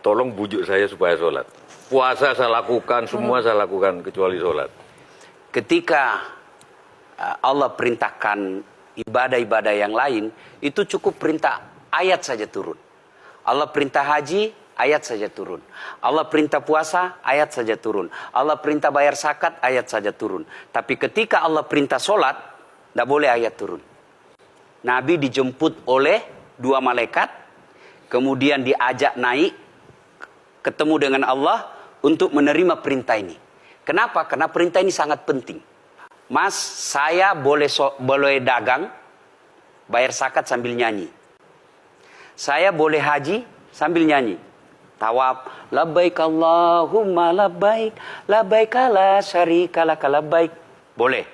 tolong bujuk saya supaya sholat. Puasa saya lakukan, semua saya lakukan kecuali sholat. Ketika Allah perintahkan ibadah-ibadah yang lain, itu cukup perintah ayat saja turun. Allah perintah haji, ayat saja turun. Allah perintah puasa, ayat saja turun. Allah perintah bayar zakat, ayat saja turun. Tapi ketika Allah perintah sholat, tidak boleh ayat turun. Nabi dijemput oleh 2 malaikat, kemudian diajak naik, ketemu dengan Allah untuk menerima perintah ini. Kenapa? Karena perintah ini sangat penting. Mas, saya boleh dagang, bayar zakat sambil nyanyi. Saya boleh haji sambil nyanyi. Tawaf, labbaik Allahumma labbaik, labbaik la syarika laka labbaik. Boleh.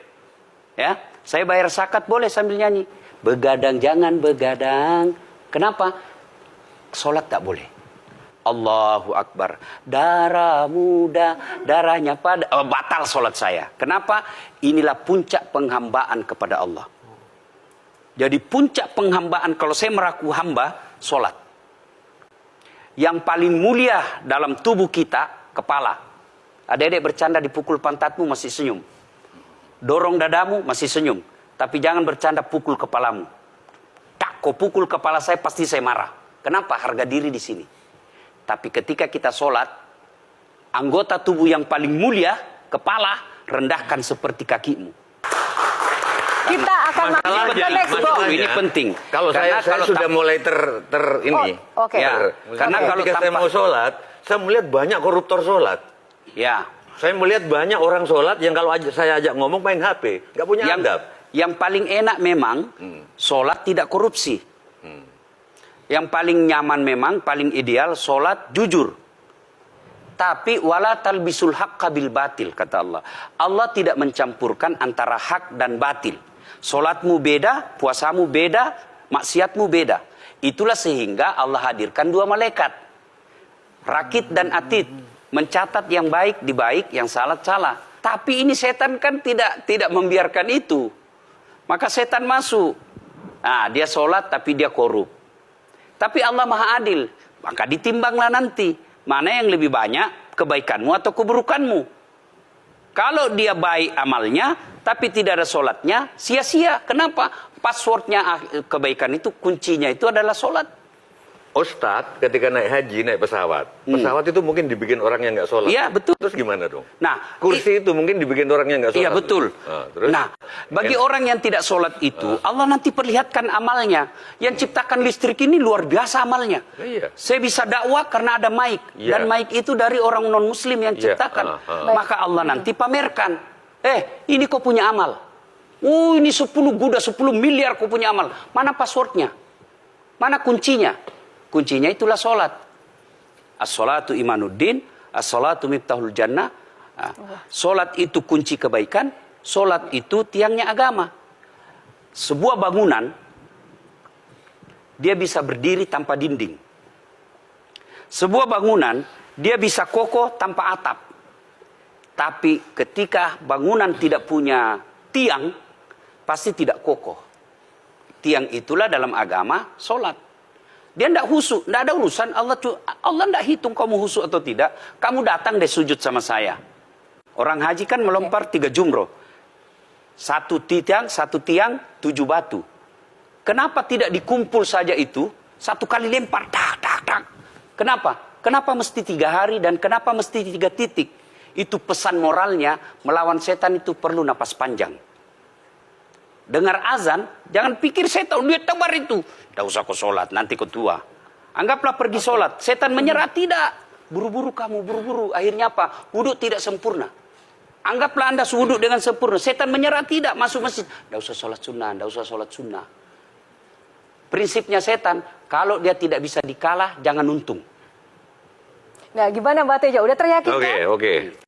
Ya, saya bayar zakat boleh sambil nyanyi. Begadang jangan begadang. Kenapa? Sholat tak boleh. Allahu Akbar. Darah muda, darahnya pada batal sholat saya. Kenapa? Inilah puncak penghambaan kepada Allah. Jadi puncak penghambaan kalau saya meraku hamba, sholat. Yang paling mulia dalam tubuh kita, kepala. Adik-adik bercanda dipukul pantatmu masih senyum. Dorong dadamu masih senyum. Tapi jangan bercanda pukul kepalamu. Tak, kau pukul kepala saya pasti saya marah. Kenapa? Harga diri di sini. Tapi ketika kita sholat, anggota tubuh yang paling mulia, kepala, rendahkan seperti kakimu. Kita akan masuk ke next box. Ini penting. Kalau saya sudah mulai ini. Oke. Ya, karena kalau ketika saya mau sholat, saya melihat banyak koruptor sholat. Ya. Saya melihat banyak orang sholat yang kalau saya ajak ngomong main HP, nggak punya adab. Yang paling enak memang sholat tidak korupsi. Yang paling nyaman memang, paling ideal sholat jujur. Tapi wala talbisul haqqa bil batil, kata Allah. Allah tidak mencampurkan antara hak dan batil. Sholatmu beda, puasamu beda, maksiatmu beda. Itulah sehingga Allah hadirkan 2 malaikat. Rakit dan atid. Mencatat yang baik di baik, yang salah salah. Tapi ini setan kan tidak membiarkan itu. Maka setan masuk. Nah, dia sholat tapi dia korup. Tapi Allah Maha Adil. Maka ditimbanglah nanti. Mana yang lebih banyak, kebaikanmu atau keburukanmu. Kalau dia baik amalnya, tapi tidak ada sholatnya, sia-sia. Kenapa? Passwordnya kebaikan itu, kuncinya itu adalah sholat. Ustadz, ketika naik haji, naik pesawat. Pesawat itu mungkin dibikin orang yang nggak sholat. Iya, betul. Terus gimana dong? Nah, kursi itu mungkin dibikin orang yang nggak sholat. Iya, betul. Terus? Nah, bagi orang yang tidak sholat itu, Allah nanti perlihatkan amalnya. Yang ciptakan listrik ini luar biasa amalnya. Iya. Saya bisa dakwah karena ada mic. Iya. Dan mic itu dari orang non-muslim yang ciptakan. Maka Allah nanti pamerkan. Ini kau punya amal. Ini 10 guda, 10 miliar kau punya amal. Mana passwordnya? Mana kuncinya? Kuncinya itulah sholat. As-sholatu imanuddin, as-sholatu miftahul jannah. Sholat itu kunci kebaikan, sholat itu tiangnya agama. Sebuah bangunan, dia bisa berdiri tanpa dinding. Sebuah bangunan, dia bisa kokoh tanpa atap. Tapi ketika bangunan tidak punya tiang, pasti tidak kokoh. Tiang itulah dalam agama, sholat. Dia tidak husuk, tidak ada urusan. Allah tidak hitung kamu husuk atau tidak. Kamu datang deh sujud sama saya. Orang haji kan melempar 3 jumroh. 1 tiang, 7 batu. Kenapa tidak dikumpul saja itu? 1 kali lempar, tak, tak, tak. Kenapa? Kenapa mesti 3 hari dan kenapa mesti 3 titik? Itu pesan moralnya, melawan setan itu perlu napas panjang. Dengar azan, jangan pikir setan, dia tebar itu. Tidak usah kau sholat, nanti kau tua. Anggaplah pergi sholat. Setan menyerah, tidak. Buru-buru kamu, buru-buru. Akhirnya apa? Wudhu tidak sempurna. Anggaplah Anda wudhu dengan sempurna. Setan menyerah, tidak. Masuk masjid. Tidak usah sholat sunnah, tidak usah sholat sunnah. Prinsipnya setan, kalau dia tidak bisa dikalah, jangan untung. Nah, gimana Mbak Teja? Udah teryakinkan? Oke.